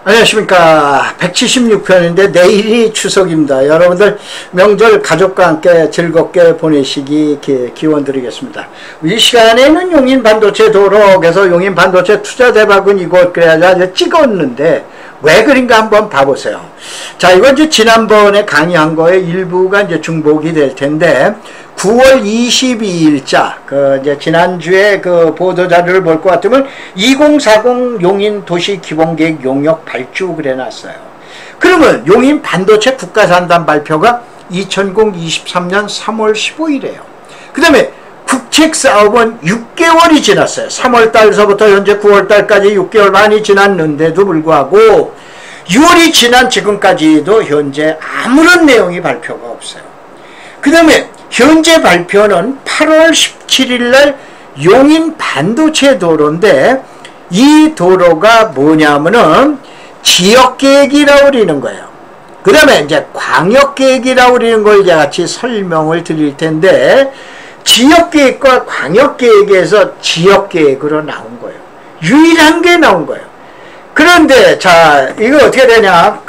안녕하십니까. 176편인데 내일이 추석입니다. 여러분들 명절 가족과 함께 즐겁게 보내시기 기원 드리겠습니다. 이 시간에는 용인반도체 도로에서 용인반도체 투자대박은 이곳 그래야 찍었는데 왜 그런가 한번 봐보세요. 자, 이건 이제 지난번에 강의한 거의 일부가 이제 중복이 될 텐데 9월 22일자 이제 지난주에 그 보도자료를 볼 것 같으면 2040 용인 도시 기본계획 용역 발주 그래 놨어요. 그러면 용인 반도체 국가산단 발표가 2023년 3월 15일이에요. 그 다음에 국책 사업은 6개월이 지났어요. 3월달서부터 현재 9월달까지 6개월 반이 지났는데도 불구하고 6월이 지난 지금까지도 현재 아무런 내용이 발표가 없어요. 그 다음에 현재 발표는 8월 17일날 용인 반도체 도로인데 이 도로가 뭐냐면은 지역계획이라고 그러는 거예요. 그 다음에 이제 광역계획이라고 그러는 걸 이제 같이 설명을 드릴 텐데 지역계획과 광역계획에서 지역계획으로 나온 거예요. 유일한 게 나온 거예요. 그런데 자 이거 어떻게 되냐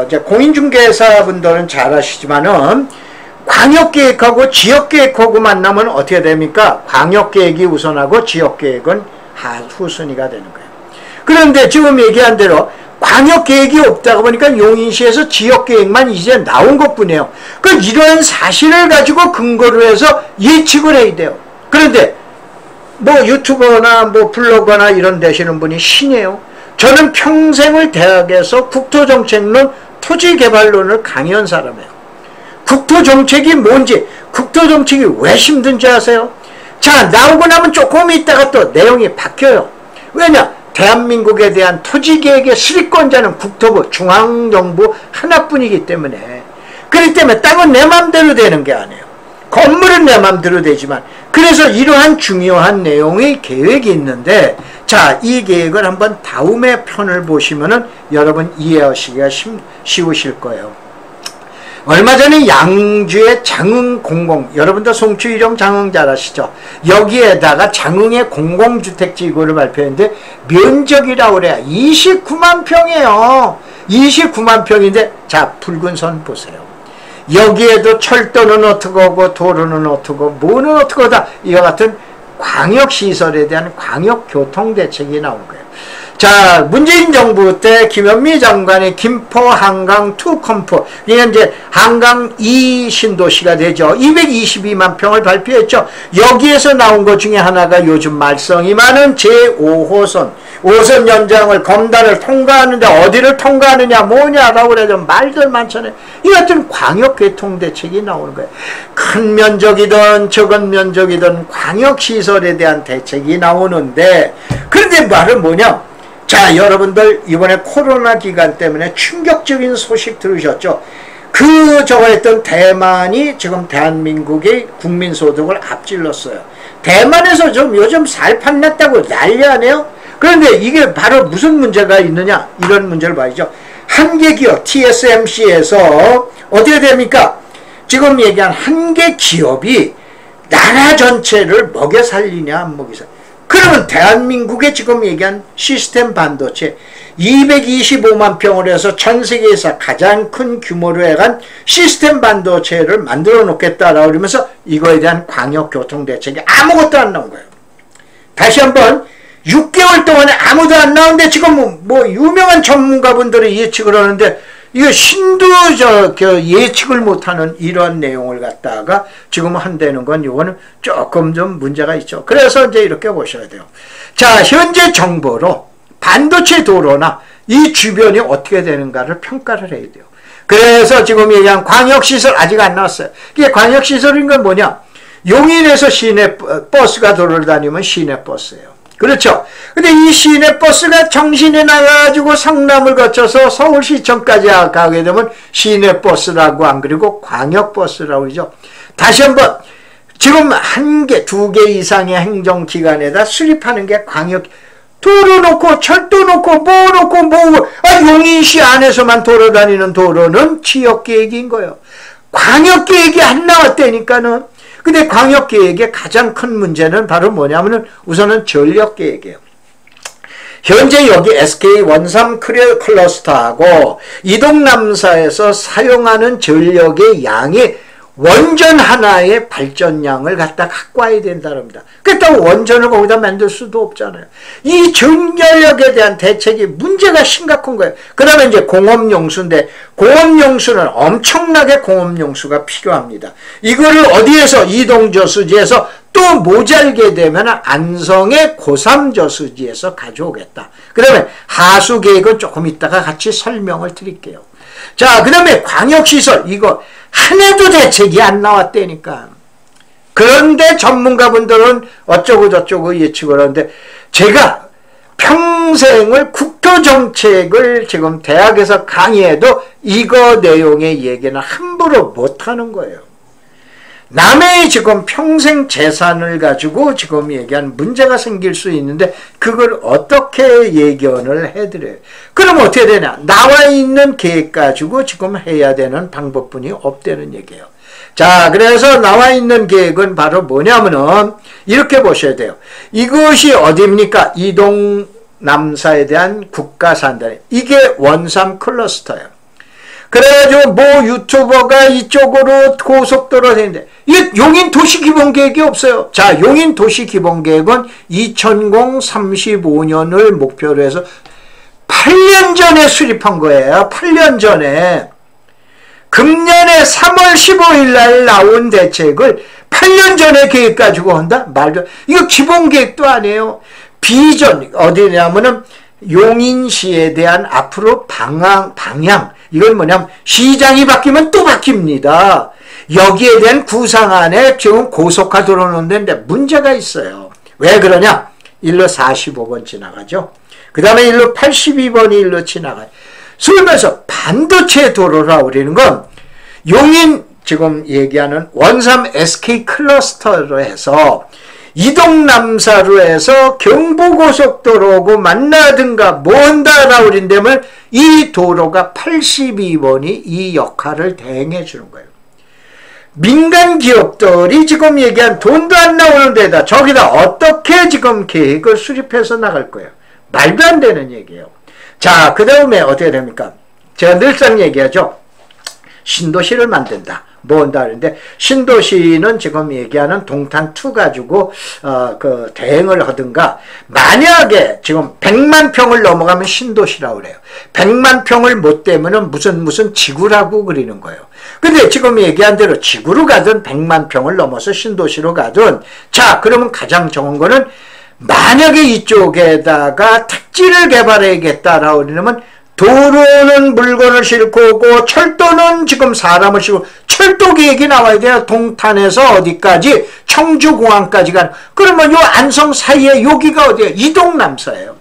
이제 공인중개사 분들은 잘 아시지만은 광역계획하고 지역계획하고 만나면 어떻게 됩니까? 광역계획이 우선하고 지역계획은 후순위가 되는 거예요. 그런데 지금 얘기한 대로 광역계획이 없다고 보니까 용인시에서 지역계획만 이제 나온 것뿐이에요. 이러한 사실을 가지고 근거로 해서 예측을 해야 돼요. 그런데 뭐 유튜버나 뭐 블로거나 이런 되시는 분이 신이에요. 저는 평생을 대학에서 국토정책론, 토지개발론을 강의한 사람이에요. 국토정책이 뭔지, 국토정책이 왜 힘든지 아세요? 자, 나오고 나면 조금 있다가 또 내용이 바뀌어요. 왜냐? 대한민국에 대한 토지계획의 수립권자는 국토부, 중앙정부 하나뿐이기 때문에. 그렇기 때문에 땅은 내 맘대로 되는 게 아니에요. 건물은 내 맘대로 되지만. 그래서 이러한 중요한 내용의 계획이 있는데, 자, 이 계획을 한번 다음의 편을 보시면은 여러분 이해하시기가 쉬우실 거예요. 얼마 전에 양주의 장흥공공, 여러분들 송추이령 장흥 잘 아시죠? 여기에다가 장흥의 공공주택지구를 발표했는데 면적이라고 그래요. 29만 평이에요. 29만 평인데 자, 붉은 선 보세요. 여기에도 철도는 어떻고 하고 도로는 어떻고 뭐는 어떻고 하다 이와 같은 광역시설에 대한 광역교통대책이 나온 거예요. 자, 문재인 정부 때 김현미 장관이 김포 한강 2 컴포, 이게 이제 한강 2 신도시가 되죠. 222만 평을 발표했죠. 여기에서 나온 것 중에 하나가 요즘 말썽이 많은 제5호선, 5선 연장을 검단을 통과하는데 어디를 통과하느냐 뭐냐라고 그래도 말들 많잖아요. 이 같은 광역교통대책이 나오는 거예요. 큰 면적이든 적은 면적이든 광역시설에 대한 대책이 나오는데, 그런데 말은 뭐냐? 자, 여러분들 이번에 코로나 기간 때문에 충격적인 소식 들으셨죠? 저거 했던 대만이 지금 대한민국의 국민소득을 앞질렀어요. 대만에서 좀 요즘 살판 났다고 난리 아니에요? 그런데 이게 바로 무슨 문제가 있느냐? 이런 문제를 봐야죠. 한 개 기업 TSMC에서 어떻게 됩니까? 지금 얘기한 한 개 기업이 나라 전체를 먹여 살리냐 안 먹여 살리냐. 그러면 대한민국에 지금 얘기한 시스템 반도체 225만 평을 해서 전 세계에서 가장 큰 규모로 해간 시스템 반도체를 만들어 놓겠다라고 그러면서 이거에 대한 광역교통대책이 아무것도 안 나온 거예요. 다시 한번 6개월 동안에 아무도 안 나오는데 지금 뭐 유명한 전문가분들이 예측을 하는데 이거 신도 예측을 못하는 이런 내용을 갖다가 지금 한다는 건 이거는 조금 좀 문제가 있죠. 그래서 이제 이렇게 보셔야 돼요. 자, 현재 정보로 반도체 도로나 이 주변이 어떻게 되는가를 평가를 해야 돼요. 그래서 지금 얘기한 광역시설 아직 안 나왔어요. 이게 광역시설인 건 뭐냐? 용인에서 시내 버스가 도로를 다니면 시내버스예요. 그렇죠. 근데 이 시내버스가 정신이 나가지고 성남을 거쳐서 서울시청까지 가게 되면 시내버스라고 안 그리고 광역버스라고 그러죠. 다시 한번 지금 한 개, 두 개 이상의 행정기관에다 수립하는 게 광역, 도로 놓고 철도 놓고 뭐 놓고 뭐, 용인시 안에서만 돌아다니는 도로는 지역계획인 거예요. 광역계획이 안 나왔다니까는. 근데 광역계획의 가장 큰 문제는 바로 뭐냐면은 우선은 전력계획이에요. 현재 여기 SK 원삼 클러스터하고 이동남사에서 사용하는 전력의 양이 원전 하나의 발전량을 갖다 갖고 와야 된다는 겁니다. 그렇다고 원전을 거기다 만들 수도 없잖아요. 이 전력에 대한 대책이 문제가 심각한 거예요. 그 다음에 이제 공업용수인데, 공업용수는 엄청나게 공업용수가 필요합니다. 이거를 어디에서, 이동저수지에서 또 모자르게 되면 안성의 고삼저수지에서 가져오겠다. 그 다음에 하수계획은 조금 이따가 같이 설명을 드릴게요. 자, 그 다음에 광역시설, 이거 하나도 대책이 안 나왔다니까. 그런데 전문가분들은 어쩌고 저쩌고 예측을 하는데, 제가 평생을 국토정책을 지금 대학에서 강의해도 이거 내용의 얘기는 함부로 못하는 거예요. 남의 지금 평생 재산을 가지고 지금 얘기한 문제가 생길 수 있는데 그걸 어떻게 예견을 해드려요? 그럼 어떻게 되냐? 나와 있는 계획 가지고 지금 해야 되는 방법뿐이 없다는 얘기예요. 자, 그래서 나와 있는 계획은 바로 뭐냐면은 이렇게 보셔야 돼요. 이것이 어디입니까? 이동남사에 대한 국가산단. 이게 원삼 클러스터예요. 그래가지고 뭐 유튜버가 이쪽으로 고속도로 되는데 용인 도시기본계획이 없어요. 자, 용인 도시기본계획은 2035년을 목표로 해서 8년 전에 수립한 거예요. 8년 전에. 금년에 3월 15일 날 나온 대책을 8년 전에 계획 가지고 한다? 말도, 이거 기본계획도 아니에요. 비전, 어디냐면은 용인시에 대한 앞으로 방향, 이건 뭐냐면 시장이 바뀌면 또 바뀝니다. 여기에 대한 구상안에 지금 고속화 들어오는데 문제가 있어요. 왜 그러냐? 일로 45번 지나가죠. 그 다음에 일로 82번이 일로 지나가요. 그러면서 반도체 도로라 우리는 건 용인 지금 얘기하는 원삼 SK 클러스터로 해서 이동남사로 해서 경부고속도로하고 만나든가 뭔다라고 그런다면 이 도로가 82번이 이 역할을 대행해 주는 거예요. 민간 기업들이 지금 얘기한 돈도 안 나오는 데다 저기다 어떻게 지금 계획을 수립해서 나갈 거예요. 말도 안 되는 얘기예요. 자, 그 다음에 어떻게 됩니까? 제가 늘상 얘기하죠. 신도시를 만든다. 뭐 한다 하는데 신도시는 지금 얘기하는 동탄2 가지고 그 대행을 하든가 만약에 지금 100만 평을 넘어가면 신도시라고 그래요. 100만 평을 못 되면은 무슨 지구라고 그리는 거예요. 근데 지금 얘기한 대로 지구로 가든 100만 평을 넘어서 신도시로 가든 자, 그러면 가장 좋은 거는 만약에 이쪽에다가 택지를 개발해야겠다라고 그러면 도로는 물건을 싣고 오고 철도는 지금 사람을 싣고 철도 계획이 나와야 돼요. 동탄에서 어디까지 청주공항까지 가는. 그러면 요 안성 사이에 여기가 어디예요? 이동남사예요.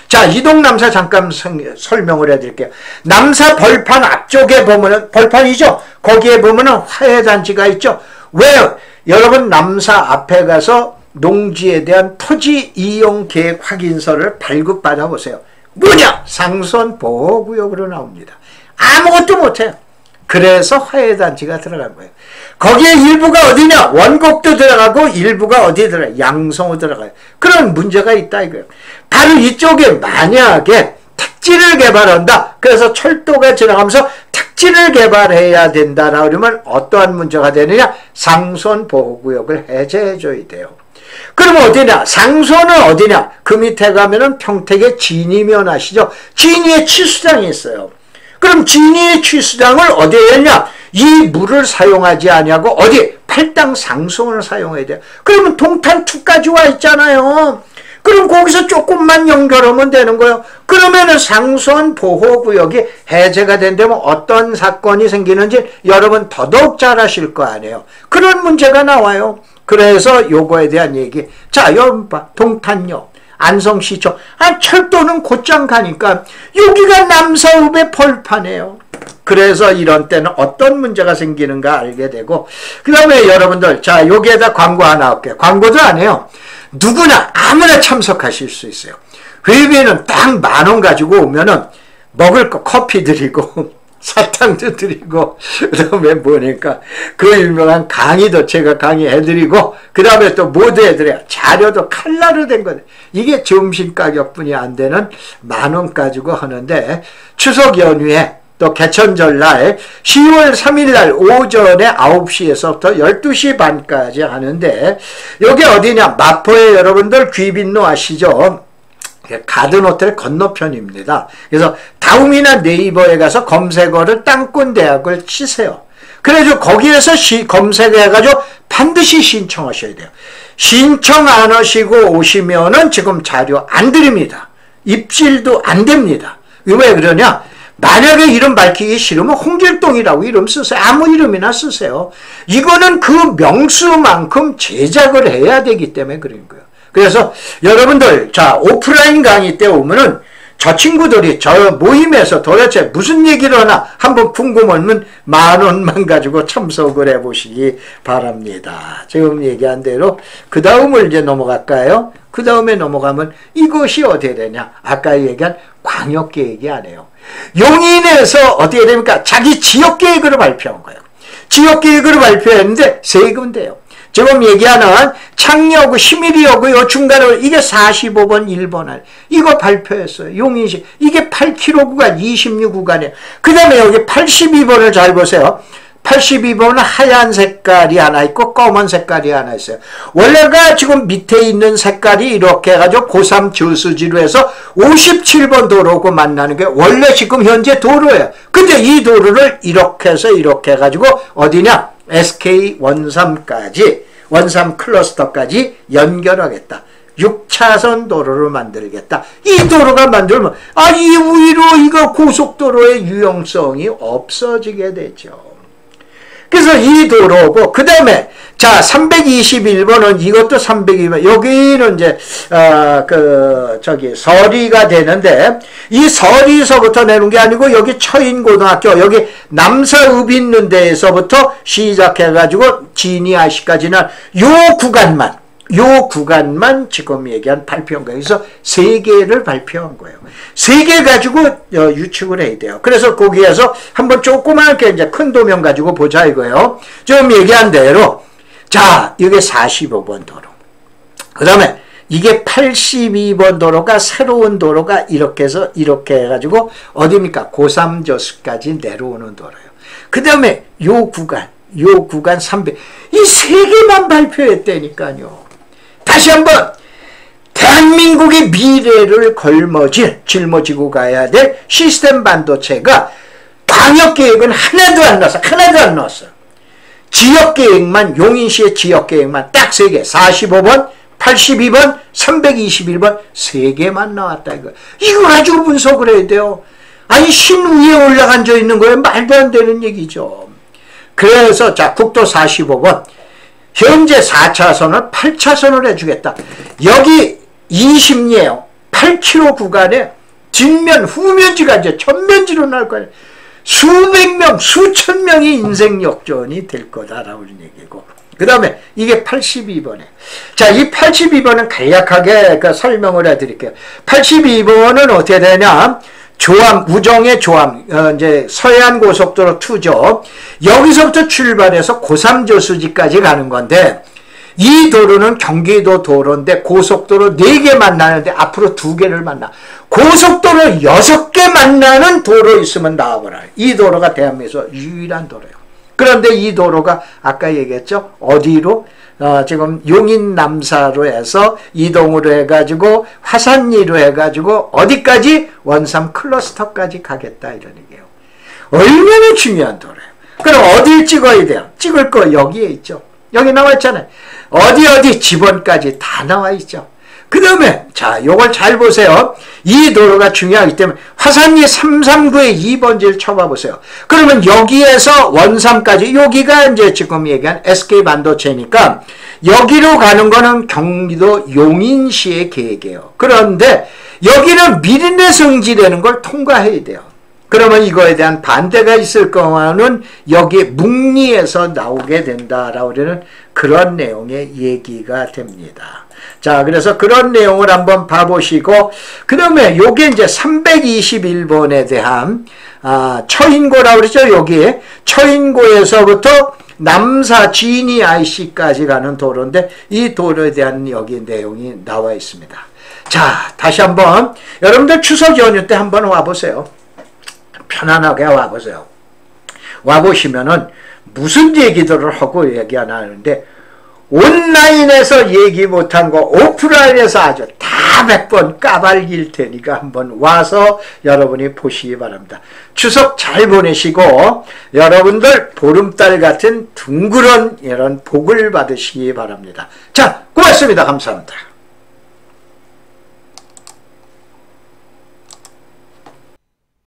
자, 이동남사 잠깐 설명을 해드릴게요. 남사 벌판 앞쪽에 보면은 벌판이죠. 거기에 보면은 화훼단지가 있죠. 왜요? 여러분 남사 앞에 가서 농지에 대한 토지 이용 계획 확인서를 발급받아 보세요. 뭐냐? 상선보호구역으로 나옵니다. 아무것도 못해요. 그래서 화훼단지가 들어간 거예요. 거기에 일부가 어디냐? 원곡도 들어가고 일부가 어디 들어가요? 양성으로 들어가요. 그런 문제가 있다 이거예요. 바로 이쪽에 만약에 택지를 개발한다. 그래서 철도가 지나가면서 택지를 개발해야 된다라고 그러면 어떠한 문제가 되느냐? 상선보호구역을 해제해줘야 돼요. 그러면 어디냐? 상소는 어디냐? 그 밑에 가면은 평택의 진이면 아시죠? 진이의 취수장이 있어요. 그럼 진이의 취수장을 어디에 했냐? 이 물을 사용하지 아니하고 어디? 팔당 상소를 사용해야 돼요. 그러면 동탄2까지 와 있잖아요. 그럼 거기서 조금만 연결하면 되는 거예요. 그러면은 상수원 보호구역이 해제가 된다면 어떤 사건이 생기는지 여러분 더더욱 잘 아실 거 아니에요. 그런 문제가 나와요. 그래서 요거에 대한 얘기. 자, 여러분 봐. 동탄역, 안성시청. 철도는 곧장 가니까 여기가 남서읍의 벌판이에요. 그래서 이런 때는 어떤 문제가 생기는가 알게 되고 그 다음에 여러분들 자 여기에다 광고 하나 할게요. 광고도 안 해요. 누구나 아무나 참석하실 수 있어요. 회비는 딱 10,000원 가지고 오면은 먹을 거 커피 드리고 사탕도 드리고, 그 다음에 뭐니까, 그 유명한 강의도 제가 강의해드리고, 그 다음에 또 모두 해드려요. 자료도 칼라로 된 거네. 이게 점심 가격뿐이 안 되는 10,000원 가지고 하는데, 추석 연휴에 또 개천절 날 10월 3일 날 오전에 9시에서부터 12시 반까지 하는데, 여기 어디냐? 마포에 여러분들 귀빈로 아시죠? 가든호텔 건너편입니다. 그래서 다음이나 네이버에 가서 검색어를 땅꾼대학을 치세요. 그래서 거기에서 검색해가지고 반드시 신청하셔야 돼요. 신청 안 하시고 오시면은 지금 자료 안 드립니다. 입실도 안 됩니다. 왜 그러냐? 만약에 이름 밝히기 싫으면 홍길동이라고 이름 쓰세요. 아무 이름이나 쓰세요. 이거는 그 명수만큼 제작을 해야 되기 때문에 그런 거예요. 그래서 여러분들 자 오프라인 강의 때 오면은 저 친구들이 저 모임에서 도대체 무슨 얘기를 하나 한번 궁금하면 10,000원만 가지고 참석을 해보시기 바랍니다. 지금 얘기한 대로 그 다음을 이제 넘어갈까요? 그 다음에 넘어가면 이것이 어떻게 되냐? 아까 얘기한 광역계획이 아니에요. 용인에서 어떻게 됩니까? 자기 지역계획을 발표한 거예요. 지역계획을 발표했는데 세금대요. 지금 얘기하는 창녀구, 시밀이여구, 요 중간에 이게 45번 1번을 이거 발표했어요. 용인시. 이게 8km 구간, 26구간이에요. 그 다음에 여기 82번을 잘 보세요. 82번은 하얀 색깔이 하나 있고 검은 색깔이 하나 있어요. 원래가 지금 밑에 있는 색깔이 이렇게 해가지고 고3 저수지로 해서 57번 도로고 만나는 게 원래 지금 현재 도로예요. 근데 이 도로를 이렇게 해서 이렇게 해가지고 어디냐? SK 원삼까지, 원삼 클러스터까지 연결하겠다. 6차선 도로를 만들겠다. 이 도로가 만들면, 이후로 이거 고속도로의 유용성이 없어지게 되죠. 그래서 이 도로고, 그 다음에, 자, 321번은 이것도 302번. 여기는 이제, 서리가 되는데, 이 서리서부터 내는 게 아니고, 여기 처인고등학교, 여기 남서읍 있는 데에서부터 시작해가지고, 진이아시까지는 요 구간만 지금 얘기한 발표한 거예요. 그래서 3개를 발표한 거예요. 3개 가지고 유축을 해야 돼요. 그래서 거기에서 한번 조그맣게 이제 큰 도면 가지고 보자 이거예요. 좀 얘기한 대로 자, 이게 45번 도로. 그 다음에 이게 82번 도로가 새로운 도로가 이렇게 해서 이렇게 해가지고 어디입니까? 고삼저수까지 내려오는 도로예요. 그 다음에 요 구간 300. 이 3개만 발표했다니까요. 다시 한번 대한민국의 미래를 짊어지고 가야 될 시스템 반도체가 광역계획은 하나도 안 나왔어. 지역계획만, 용인시의 지역계획만 딱 3개, 45번, 82번, 321번 3개만 나왔다 이거. 이거 가지고 분석을 해야 돼요. 아니 신 위에 올라앉아 있는 거에 말도 안 되는 얘기죠. 그래서 자 국도 45번 현재 4차선을 8차선을 해주겠다. 여기 20리에요. 8km 구간에 뒷면 후면지가 이제 전면지로 날 거예요. 수백 명, 수천 명이 인생 역전이 될 거다라고 얘기고. 그 다음에 이게 82번에. 자, 이 82번은 간략하게 설명을 해드릴게요. 82번은 어떻게 되냐? 우정의 조암, 이제 서해안 고속도로 2죠. 여기서부터 출발해서 고삼저수지까지 가는 건데, 이 도로는 경기도 도로인데 고속도로 4개 만나는데 앞으로 2개를 만나. 고속도로 6개 만나는 도로 있으면 나와보라. 이 도로가 대한민국에서 유일한 도로예요. 그런데 이 도로가 아까 얘기했죠. 어디로? 지금 용인 남사로 해서 이동으로 해가지고 화산리로 해가지고 어디까지? 원삼 클러스터까지 가겠다 이런 얘기예요. 얼마나 중요한 도로예요. 그럼 어딜 찍어야 돼요? 찍을 거 여기에 있죠. 여기 나와 있잖아요. 어디 지번까지 다 나와 있죠. 그 다음에 자 요걸 잘 보세요. 이 도로가 중요하기 때문에 화산리 339의 2번지를 쳐봐 보세요. 그러면 여기에서 원삼까지 여기가 이제 지금 얘기한 SK 반도체니까 여기로 가는 거는 경기도 용인시의 계획이에요. 그런데 여기는 미리내 성지라는 걸 통과해야 돼요. 그러면 이거에 대한 반대가 있을 거는 여기 묵리에서 나오게 된다라고 하는 그런 내용의 얘기가 됩니다. 자, 그래서 그런 내용을 한번 봐보시고, 그 다음에 요게 이제 321번에 대한, 처인고라고 그러죠. 여기 처인고에서부터 남사 진이 IC까지 가는 도로인데, 이 도로에 대한 여기 내용이 나와 있습니다. 자, 다시 한번, 여러분들 추석 연휴 때 한번 와보세요. 편안하게 와보세요. 와보시면은 무슨 얘기들을 하고 얘기 안 하는데, 온라인에서 얘기 못한 거 오프라인에서 아주 다 100번 까발릴 테니까 한번 와서 여러분이 보시기 바랍니다. 추석 잘 보내시고 여러분들 보름달 같은 둥그런 이런 복을 받으시기 바랍니다. 자, 고맙습니다. 감사합니다.